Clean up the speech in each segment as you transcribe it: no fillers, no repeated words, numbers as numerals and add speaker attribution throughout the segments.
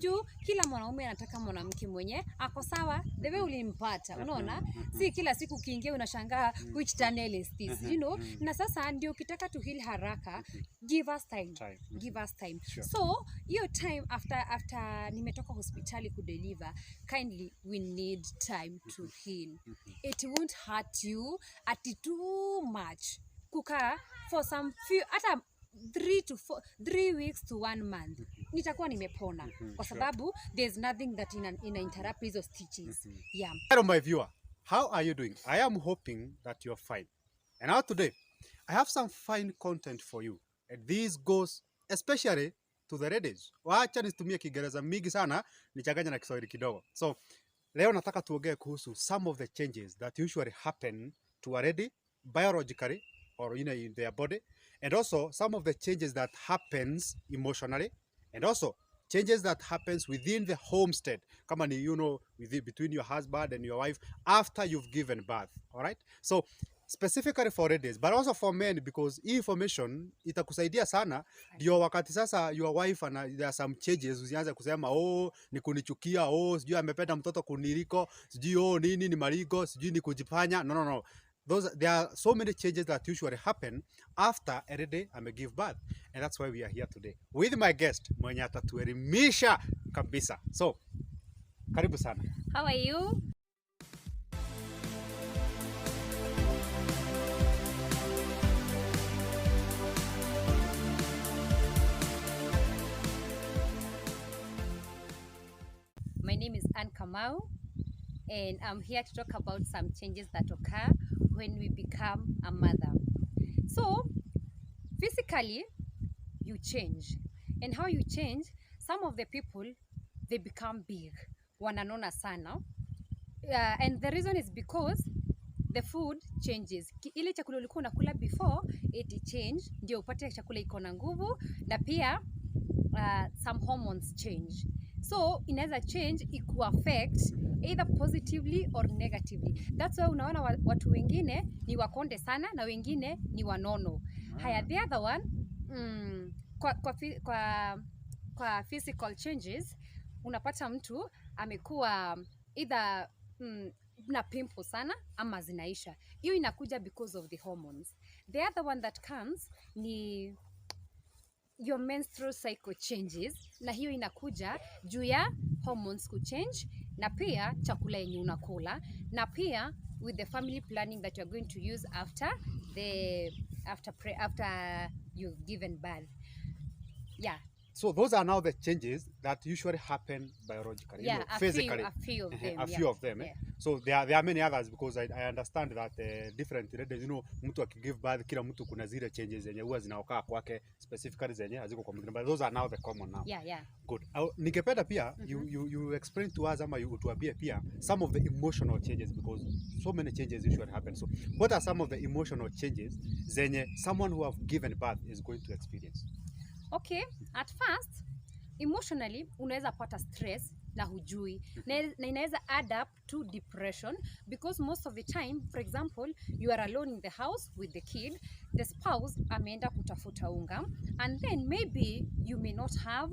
Speaker 1: Juu kila mwanaume anataka mwanamke mwenye ako sawa the way ulimpata, unaona? Si kila siku ukiingia unashangaa which channel is this, you know? Na sasa ndio ukitaka to heal haraka, give us time. Give us time.
Speaker 2: Sure.
Speaker 1: So, your time after nimetoka hospitali kudeliver, kindly we need time to heal. It won't hurt you at too much. Kukaa for some few, hata 3 weeks to 1 month nitakuwa nimepona kwa sababu there's nothing that ina interrupt hizo stitches. Yeah.
Speaker 2: Hello my viewer, how are you doing? I am hoping that you're fine. And now today I have some fine content for you, and this goes especially to the ladies. Wacha nitumie Kiingereza mingi sana nichanganya na Kiswahili kidogo. So leo nataka tuongee kuhusu some of the changes that usually happen to a lady biologically or in their body, and also some of the changes that happens emotionally, and also changes that happens within the homestead, kama ni between your husband and your wife after you've given birth. All right, so specifically for ladies but also for men, because hii information itakusaidia sana ndio wakati sasa your wife there are some changes usianze kusema ni kunichukia, sijui amependa mtoto kuniliko, sijui nini ni marigo, sijui ni kujipanya. No. There are so many changes that usually happen after a lady give birth, and that's why we are here today with my guest mwenye atatuelimisha kabisa. So karibu sana.
Speaker 1: How are you? My name is Ann Kamau, and I'm here to talk about some changes that occur when we become a mother. So, physically, you change. And how you change, some of the people, they become big. Wananona sana. And the reason is because the food changes. Ile chakula ulikuwa unakula before, it change. Ndio upate chakula iko na nguvu. Na pia, some hormones change. So, inaweza change iku affect either positively or negatively. That's why unaona watu wengine ni wakonde sana na wengine ni wanono. Haya, the other one, kwa physical changes, unapata mtu amekuwa either na pimple sana ama zinaisha. Hiyo inakuja because of the hormones. The other one that comes ni your menstrual cycle changes, na hiyo inakuja juu ya hormones kuchange, na pia chakula yenye unakula, na pia with the family planning that you're going to use after you've given birth. Yeah.
Speaker 2: So those are now the changes that usually happen biologically, physically.
Speaker 1: A few of them.
Speaker 2: A few of them.
Speaker 1: Yeah.
Speaker 2: So there are many others, because I understand that different ladies, mtu akigive birth, kila mtu kuna zile changes zenye huwa zinaokaa kwake, specifically zenye haziko kwa mwingine, but those are now the common now.
Speaker 1: Yeah.
Speaker 2: Good. Ningependa pia you explain to us ama utuambie pia some of the emotional changes, because so many changes usually happen. So what are some of the emotional changes zenye someone who have given birth is going to experience?
Speaker 1: Okay, at first, emotionally, unaweza pata stress na hujui. Na inaweza add up to depression, because most of the time, for example, you are alone in the house with the kid, the spouse ameenda kutafuta unga, and then maybe you may not have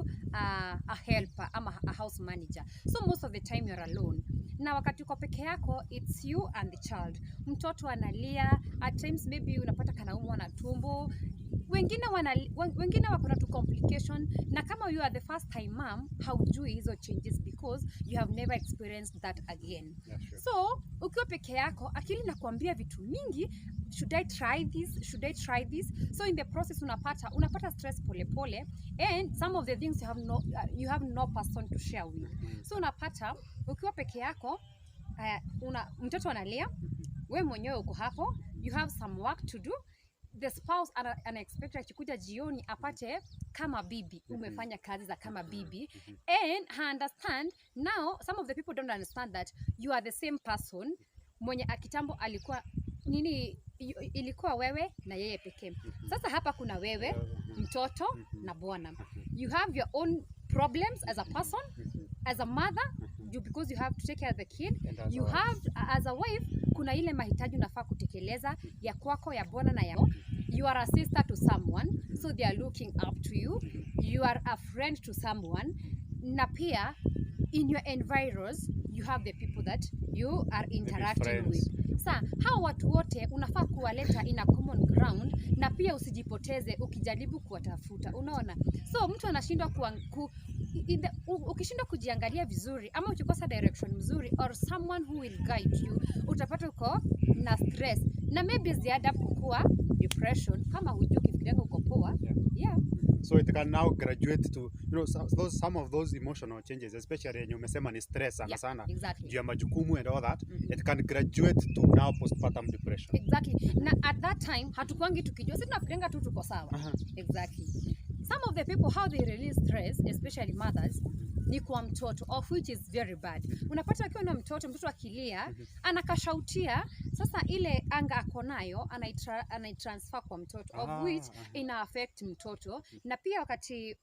Speaker 1: a helper ama a house manager. So most of the time you're alone. Na wakati uko peke yako, it's you and the child. Mtoto analia, at times maybe unapata kanaumwa na tumbo, wengine wako na tu complication, na kama you are the first time mom, haujui hizo changes because you have never experienced that again.
Speaker 2: Yeah, sure.
Speaker 1: So ukiwa peke yako, akili nakuambia vitu mingi, should I try this? So in the process unapata stress pole, and some of the things you have no person to share with. So unapata ukiwa peke yako, mtoto analia, wewe mwenyewe uko hapo, you have some work to do. The spouse unexpected akikuja jioni apate kama bibi umefanya kazi za kama bibi, and understand now. Some of the people don't understand that you are the same person mwenye akitambo alikuwa nini, ilikuwa wewe na yeye pekee. Sasa hapa kuna wewe, mtoto na bwana. You have your own problems as a person, as a mother, because you have to take care of the kid. You have as a wife, kuna ile mahitaji unafaa kutekeleza ya kwako, ya bwana na yao. You are a sister to someone, so they are looking up to you. You are a friend to someone. na pia in your environs you have the people that you are interacting with. Sa hao watu wote unafaa kuwaleta in a common ground, na pia usijipoteze ukijaribu kuwatafuta, unaona. So mtu anashindwa ukishindwa kujiangalia vizuri ama ukikosa direction mzuri or someone who will guide you, utapata uko na stress na maybe ziada kukua depression kama hujui kifikiria uko poa. Yeah.
Speaker 2: So it can now graduate to, you know, some of those emotional changes, especially when umesema ni stress sana
Speaker 1: exactly.
Speaker 2: Juu ya majukumu and all that, it can graduate to now postpartum depression.
Speaker 1: Exactly. Na at that time hatukwangi tukijua, sisi tunafikiria tu tuko sawa. Exactly. Some of the people how they release stress, especially mothers, ni kwa mtoto, of which is very bad. Unapata akiwa na mtoto akilia, anakashautia, sasa ile anga akonayo anaitransfer kwa mtoto, of which ina affect mtoto. Na pia wakati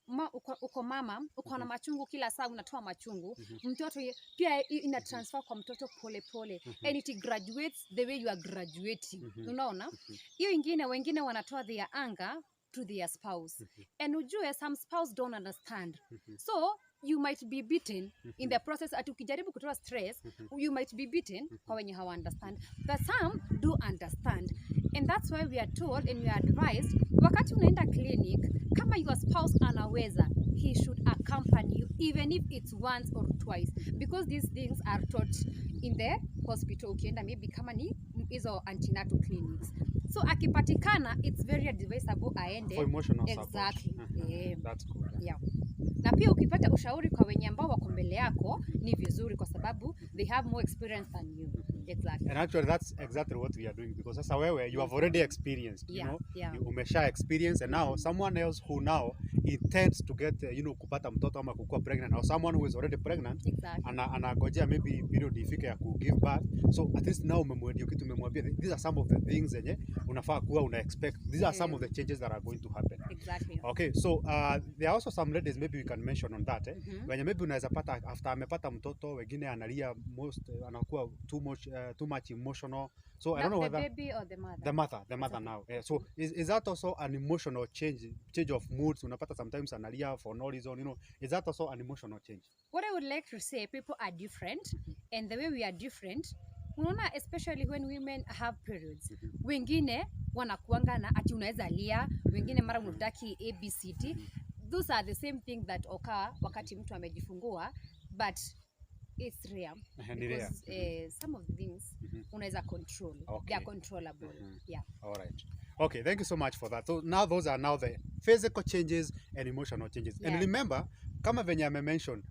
Speaker 1: uko mama, uko na machungu kila saa unatoa machungu, mtoto pia ina transfer kwa mtoto pole pole, and it graduates the way you are graduating. Unaona? Hiyo ingine wengine wanatoa their anger to their spouse. And ujue some spouse don't understand. So you might be beaten in the process. Ati ukijaribu kutoa stress, you might be beaten kwa wenye hawa understand. But some do understand. And that's why we are told and we are advised, wakati unaenda clinic, kama your spouse anaweza, he should accompany you, even if it's once or twice. Because these things are taught in the hospital. Ukienda maybe kama ni hizo antenatal clinics. So akipatikana, it's very advisable aende.
Speaker 2: For emotional
Speaker 1: exactly.
Speaker 2: Support. Yeah. That's good.
Speaker 1: Yeah. Na pia ukipata ushauri kwa wenye ambao wako mbele yako ni vizuri kwa sababu they have more experience than you. Exactly.
Speaker 2: And actually that's exactly what we are doing, because sasa wewe you have already experienced, you know, you umesha experience, and now someone else who now intends to get you know, kupata mtoto ama kukua pregnant, or someone who is already pregnant, anagojea maybe period ifike ya ku give birth. So at least now umemweducate, umemwambia these are some of the things zenye unafaa kuwa una expect, these are some of the changes that are going to happen.
Speaker 1: Exactly.
Speaker 2: Okay, so there are also some ladies maybe we can mention on that, wenye maybe unaweza pata after amepata mtoto, wengine analia anakuwa too much emotional. So I don't know whether
Speaker 1: the baby or the mother.
Speaker 2: The mother now. So is that also an emotional change of moods? Unapata sometimes analia for no reason, you know. Is that also an emotional change?
Speaker 1: What I would like to say, people are different, and the way we are different, unaona, especially when women have periods. Wengine wanakuanga na ati unaweza lia, wengine mara unataki ABCD. Those are the same thing that occur wakati mtu amejifungua, but it's rare because some of the things unaweza control.
Speaker 2: Okay.
Speaker 1: They are controllable. Yeah.
Speaker 2: All right. Okay, thank you so much for that. So now those are now the physical changes and emotional changes. And remember, kama venye ame mention,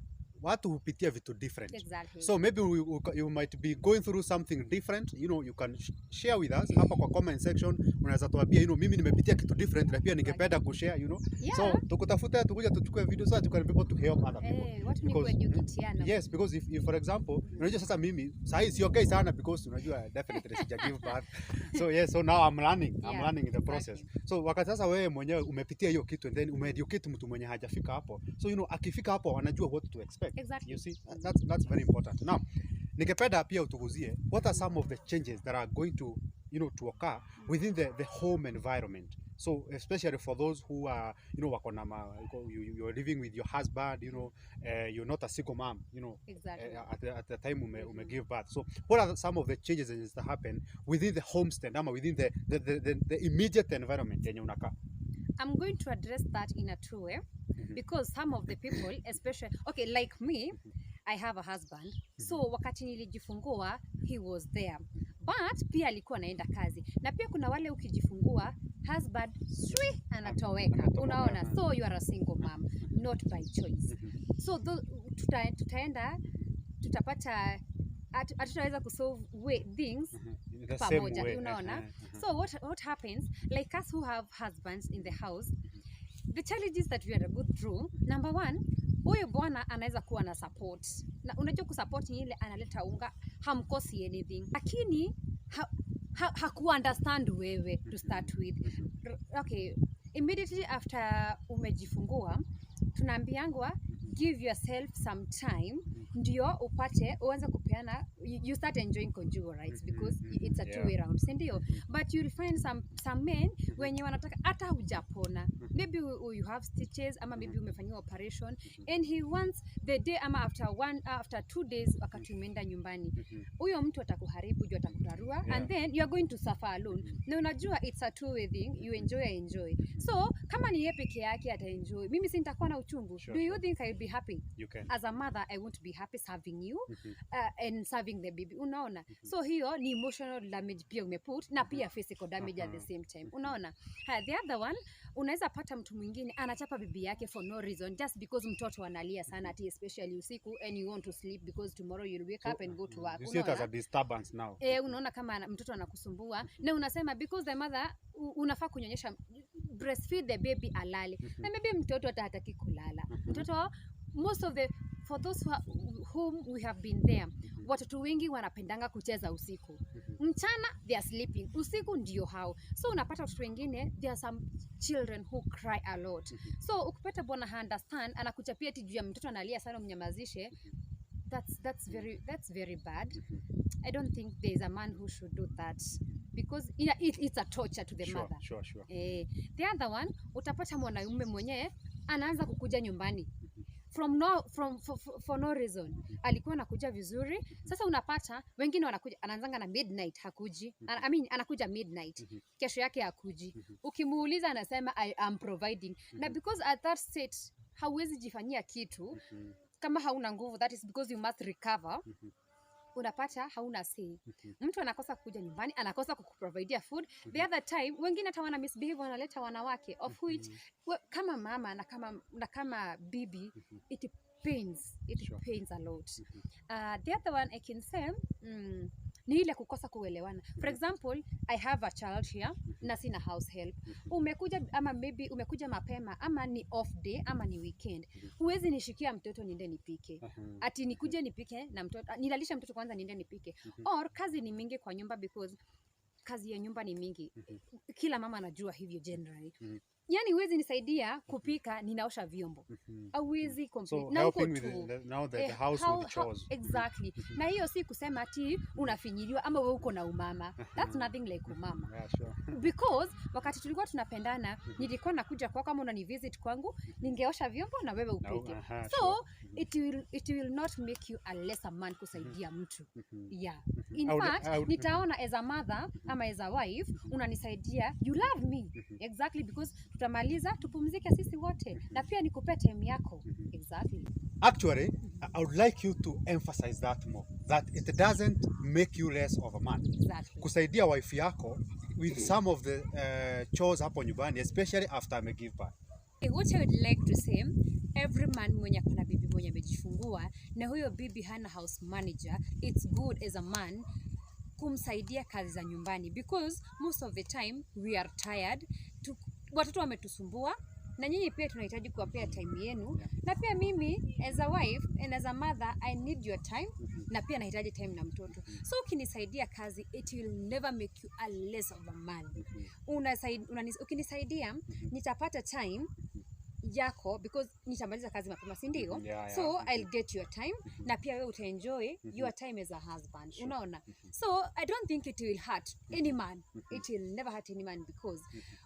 Speaker 2: watu hupitia vitu different.
Speaker 1: Exactly.
Speaker 2: So maybe you might be going through something different, you know, you can share with us hapa kwa comment section. Unaweza tuambia, you know, mimi nimepitia kitu different na pia ningependa kushare, you know. So tukutafuta, tukuja tuchukue video so that you can be able to help other people.
Speaker 1: Watu ni kueducatiana.
Speaker 2: Yes, because if for example, unajua sasa mimi sahi si okay sana because unajua definitely sija give birth. So yes, so now I'm learning in the process. So wakati sasa wewe mwenyewe umepitia hiyo kitu and then umeeducate mtu mwenye hajafika hapo. So you know, akifika hapo anajua what to expect.
Speaker 1: Exactly.
Speaker 2: You see, that's very important. Now, ningependa pia utuguzie, what are some of the changes that are going to, you know, to occur within the home environment? So especially for those who are, you know, you're living with your husband, you know, you're not a single mom, you know,
Speaker 1: exactly.
Speaker 2: At the time ume give birth. So what are some of the changes that happen within the homestead, within the immediate environment yenye unakaa?
Speaker 1: I'm going to address that in a true way, because some of the people, especially, okay, like me, I have a husband. So wakati nilijifungua, he was there. But pia alikuwa anaenda kazi. Na pia kuna wale ukijifungua, husband anatoweka. Unaona, so you are a single mom, not by choice. So tutapata hatutaweza kusolve things pamoja, unaona. So what happens, like us who have husbands in the house, the challenges that we are going through, number one, huyo bwana anaweza kuwa na support. Na unajua kusupport ni ile analeta unga, hamkosi anything. Lakini haku understand wewe to start with. Okay, immediately after umejifungua, tunaambiangwa give yourself some time ndio upate uanze kupeana, you start enjoying conjugal rights because it's a two way round, si ndio? But you'll find some men wenye wanataka hata hujapona, maybe you have stitches ama maybe umefanyiwa operation and he wants the day ama after 2 days wakati umeenda nyumbani, huyo mtu atakuharibu, juu atakurarua and then you are going to suffer alone. Na unajua it's a two way thing, you enjoy. So kama ni yeye peke yake ata enjoy, mimi si nitakuwa na uchungu. Do you think I'll be happy?
Speaker 2: You can.
Speaker 1: As a mother I won't be happy serving you and serving the baby, unaona? So hiyo ni emotional damage pia umeput na pia physical damage at the same time, unaona? The other one, unaweza pata mtu mwingine anachapa bibi yake for no reason, just because mtoto analia sana ati especially usiku and you want to sleep because tomorrow you'll wake up and go to work.
Speaker 2: You see it as a disturbance now.
Speaker 1: Unaona kama mtoto anakusumbua na unasema because the mother unafaa kunyonyesha, breastfeed the baby alale. Na maybe mtoto hataki kulala. Mtoto, most of the, for those whom we have been there, watoto wengi wanapendanga kucheza usiku. Mchana they are sleeping, usiku ndio hao. So unapata watoto wengine, there are some children who cry a lot. So ukipata bwana understand, anakuchapia ati juu ya mtoto analia sana mnyamazishe, that's very bad. I don't think there is a man who should do that because it's a torture to the mother.
Speaker 2: Sure.
Speaker 1: The other one, utapata mwanaume mwenye anaanza kukuja nyumbani for no reason. Alikuwa anakuja vizuri, sasa unapata wengine wanakuja, anaanzanga na midnight hakuji. Anakuja midnight, kesho yake hakuji. Ukimuuliza anasema I am providing. Na because at that state hauwezi jifanyia kitu, kama hauna nguvu, that is because you must recover. Unapata hauna say. Mtu anakosa kuja nyumbani, anakosa kukuprovidea food. The other time wengine hata wana misbehave, wanaleta wanawake, of which kama mama na kama bibi, it pains a lot. The other one I can say ni ile kukosa kuelewana. For example, I have a child here na sina house help. Umekuja ama maybe umekuja mapema ama ni off day ama ni weekend. Huwezi nishikia mtoto niende nipike. Ati nikuje nipike na mtoto, nilalisha mtoto kwanza niende nipike. Or kazi ni mingi kwa nyumba because kazi ya nyumba ni mingi. Kila mama anajua hivyo generally. Yani huwezi nisaidia kupika, ninaosha vyombo. Hauwezi complete.
Speaker 2: So
Speaker 1: na
Speaker 2: helping
Speaker 1: with
Speaker 2: now the house with chores.
Speaker 1: Exactly. Na hiyo si kusema ati unafinyiliwa ama wewe uko na umama. That's nothing like umama.
Speaker 2: Yeah, sure.
Speaker 1: Because wakati tulikuwa tunapendana, nilikuwa nakuja kwako kama unanivisit kwangu, ningeosha vyombo na wewe upike. So it will not make you a lesser man kusaidia mtu. Yeah. In fact, nitaona as a mother ama as a wife, unanisaidia, you love me. Exactly, because tutamaliza tupumzike sisi wote na pia nikupe time yako. Exactly.
Speaker 2: Actually, I would like you to emphasize that more, that it doesn't make you less of a man.
Speaker 1: Exactly.
Speaker 2: Kusaidia wife yako with some of the chores hapo nyumbani, especially after I give birth.
Speaker 1: What I would like to say, every man mwenye kuna bibi mwenye amejifungua na huyo bibi hana house manager, it's good as a man kumsaidia kazi za nyumbani because most of the time we are tired. Watoto wametusumbua na nyinyi pia tunahitaji kuwapea time yenu, na pia mimi as a wife and as a mother I need your time, na pia nahitaji time na mtoto. So ukinisaidia kazi, it will never make you a less of a man. Ukinisaidia nitapata time yako because nitamaliza kazi mapema, si ndio? So I'll get your time na pia wewe utaenjoy your time as a husband. Unaona? So I don't think it will hurt any man. It will never hurt any man because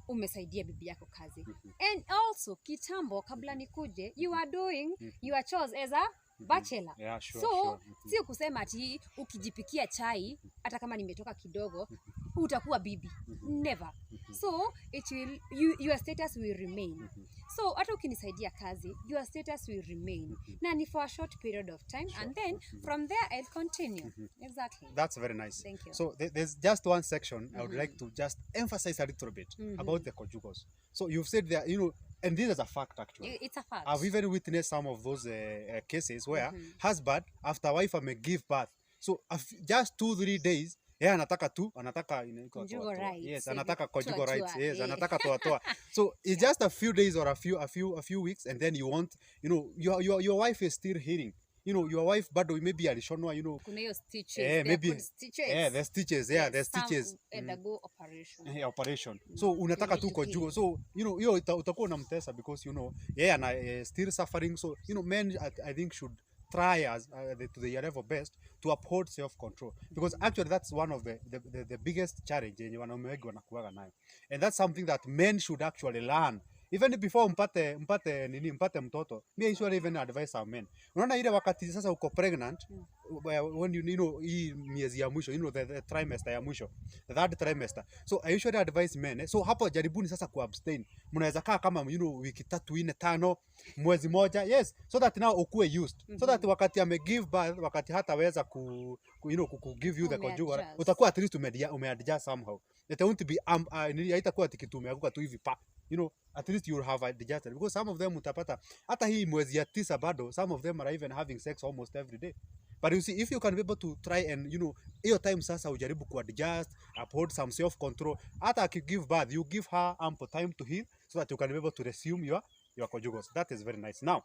Speaker 1: umesaidia bibi yako kazi. And also kitambo kabla nikuje, you are doing your chores as a bachelor. So sio kusema ati ukijipikia chai hata kama nimetoka kidogo utakuwa bibi. Never. So your status will remain. So hata ukinisaidia kazi, your status will remain. Na ni for a short period of time and then from there I'll continue. Exactly.
Speaker 2: That's very nice.
Speaker 1: Thank you.
Speaker 2: So there's just one section I would like to just emphasize a little bit about the conjugals. So you've said that, and this is a fact actually.
Speaker 1: It's a fact.
Speaker 2: I've even witnessed some of those cases where husband after wife may give birth, so just 2-3 days anataka
Speaker 1: conjugal rights.
Speaker 2: Yes, anataka conjugal rights. Yes, anataka toa. So it's just a few days or a few weeks, and then you want, your wife is still healing. you know, your wife bado maybe alishonwa, you know,
Speaker 1: kuna hiyo stitches,
Speaker 2: maybe
Speaker 1: the stitches,
Speaker 2: the stitches, yeah, the
Speaker 1: some
Speaker 2: stitches,
Speaker 1: undergo operation.
Speaker 2: operation. So
Speaker 1: You
Speaker 2: unataka
Speaker 1: need
Speaker 2: tu
Speaker 1: to
Speaker 2: kwa
Speaker 1: heal.
Speaker 2: juu, so you know hiyo utakuwa unamtesa because you know ana still suffering. So you know men I think should try as to their level best to uphold self control, because actually that's one of the biggest challenge yenye wanaume wengi wanakuwaga nayo, and that's something that men should actually learn even before mpate mtoto. Me usually even advise our men, unaona ile wakati sasa uko pregnant, when you know hii miezi ya mwisho, you know the trimester ya mwisho, the third trimester. So I usually advise men, so hapo jaribuni sasa ku abstain. Mnaweza kaa kama you know wiki 3, 4, 5, mwezi moja, yes, so that now ukue used, so that wakati ame give birth, wakati hataweza ku you know ku give you the conjugal, utakuwa at least umeadjust somehow. It won't be haitakuwa kitu umeanguka tu hivi pa, you know, at least you will have adjusted, because some of them utapata hata hii mwezi ya 9 bado, some of them are even having sex almost every day. But you see, if you can be able to try and you know hiyo time sasa ujaribu ku adjust, uphold some self control, hata aki give birth you give her ample time to heal, so that you can be able to resume your conjugal. So that is very nice. Now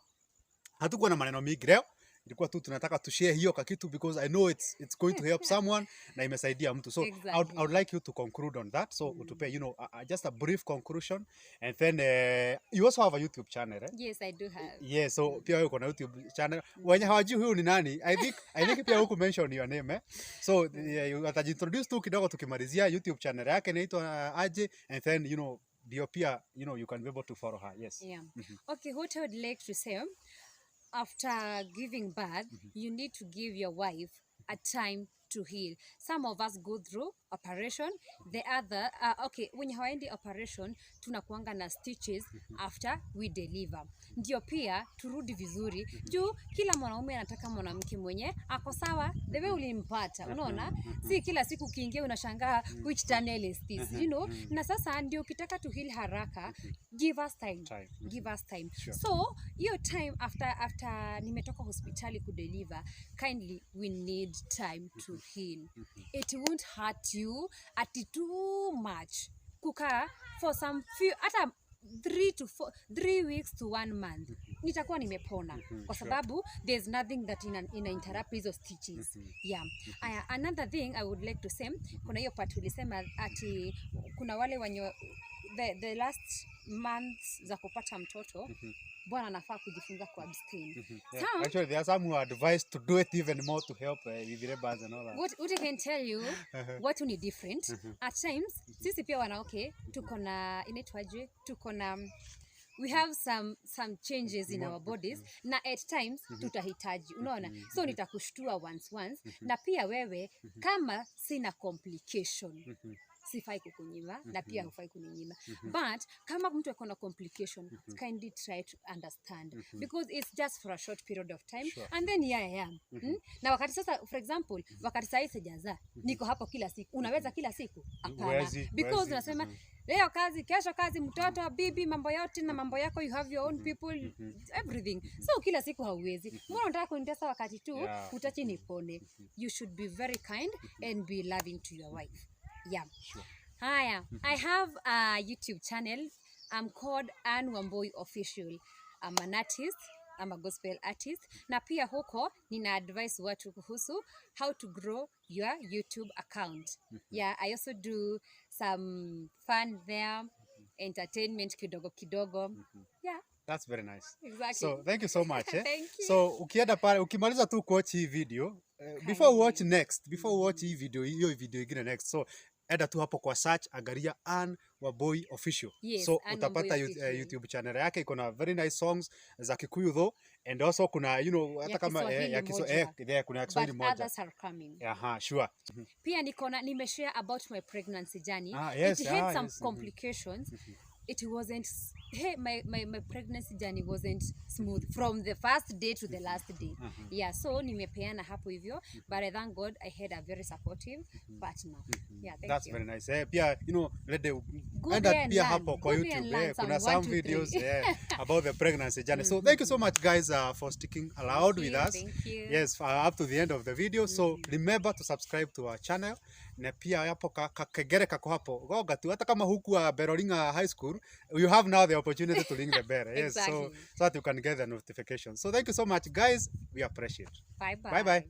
Speaker 2: hatukuwa na maneno mingi leo, ilikuwa tu tunataka to share hiyo kitu because I know it's going to help someone na imesaidia mtu. So exactly. I would like you to conclude on that. So utupe you know just a brief conclusion, and then you also have a YouTube channel, right?
Speaker 1: Yes, I do have.
Speaker 2: Yes, so pia wewe uko na YouTube channel. Wenye hawajui huyu ni nani, I think pia huku mention your name, so atajiintroduce tu kidogo tukimalizia. YouTube channel yake inaitwa aje, and then you know ndio pia you know you can be able to follow her. Yes.
Speaker 1: Yeah. Okay, what I would like to say, after giving birth, you need to give your wife a time to heal. Some of us go through operation, the other okay, when hawaendi operation tunakuanga na stitches after we deliver. Ndio pia turudi vizuri juu kila mwanaume anataka mwanamke mwenye ako sawa the way ulimpata, unaona, si kila siku kiingia unashangaa which channel is this, you know. Na sasa ndio ukitaka to heal haraka, give us time. Give us time. Sure. So your time after nimetoka hospitali ku deliver, kindly we need time to heal. It won't hurt you at too much kukaa for some few, hata 3 weeks to 1 month nitakuwa nimepona, kwa sababu there's nothing that ina interrupt hizo stitches. Yeah. Another thing I would like to say, kuna hiyo part ulisema ati kuna wale wenye the last months za kupata mtoto, bwana anafaa kujifunza ku abstain.
Speaker 2: Yeah. Actually there are some who are advised to do it even more to help with rebirth and all that.
Speaker 1: What I can tell you, what ni different at times, sisi pia wanawake tuko na inaitwaje, tuko na we have some changes in our bodies, na at times tutahitaji, unaona. So nitakushtua once na pia wewe kama sina complication sifai kukunyima na pia hufai kuninyima. But kama mtu ako na complication, kindly try to understand, because it's just for a short period of time. Sure. And then na wakati sasa, for example, wakati sasa sijaza niko hapo kila siku, unaweza kila siku? Hapana, because unasema leo kazi, kesho kazi, mtoto, bibi, mambo yote na mambo yako, you have your own people, everything. So kila siku hauwezi. Mbona unataka kunitesa wakati tu utachi nipone? You should be very kind and be loving to your wife. Yeah. Sure. Haya, I have a YouTube channel. I'm called Ann Wamboi Official. I'm an artist. I'm a gospel artist. Na pia huko nina advise watu kuhusu how to grow your YouTube account. Yeah, I also do some fun there, entertainment kidogo. Yeah.
Speaker 2: That's very nice.
Speaker 1: Exactly.
Speaker 2: So thank you so much.
Speaker 1: Thank you.
Speaker 2: So ukienda pale ukimaliza tu watch hii video, before we watch hii video, hiyo video ingine next. So enda tu hapo kwa search, angalia Ann Wamboi Official.
Speaker 1: Yes,
Speaker 2: so utapata YouTube channel yake, iko na very nice songs za Kikuyu though, and also kuna you know hata kama kuna Kiswahili moja.
Speaker 1: Others are coming.
Speaker 2: Sure.
Speaker 1: Pia nimeshare about my pregnancy journey.
Speaker 2: Yes,
Speaker 1: it had some complications. It wasn't, my pregnancy journey wasn't smooth from the first day to the last day. Yeah, so nimepeana hapo hivyo, but I thank God I had a very supportive partner. Yeah,
Speaker 2: that's
Speaker 1: you.
Speaker 2: Very nice. Pia you know enda pia hapo kwa YouTube kuna some videos about the pregnancy journey. So thank you so much guys for sticking around with us.
Speaker 1: Thank you.
Speaker 2: Yes, up to the end of the video. So remember to subscribe to our channel. Na pia hapo kakegere kako hapo goga tu, hata kama huku Berolinga High School, you have now the opportunity to ring the bell. Yes,
Speaker 1: Exactly.
Speaker 2: so that you can get the notification. So thank you so much, guys. We appreciate.
Speaker 1: Bye bye.
Speaker 2: Bye bye.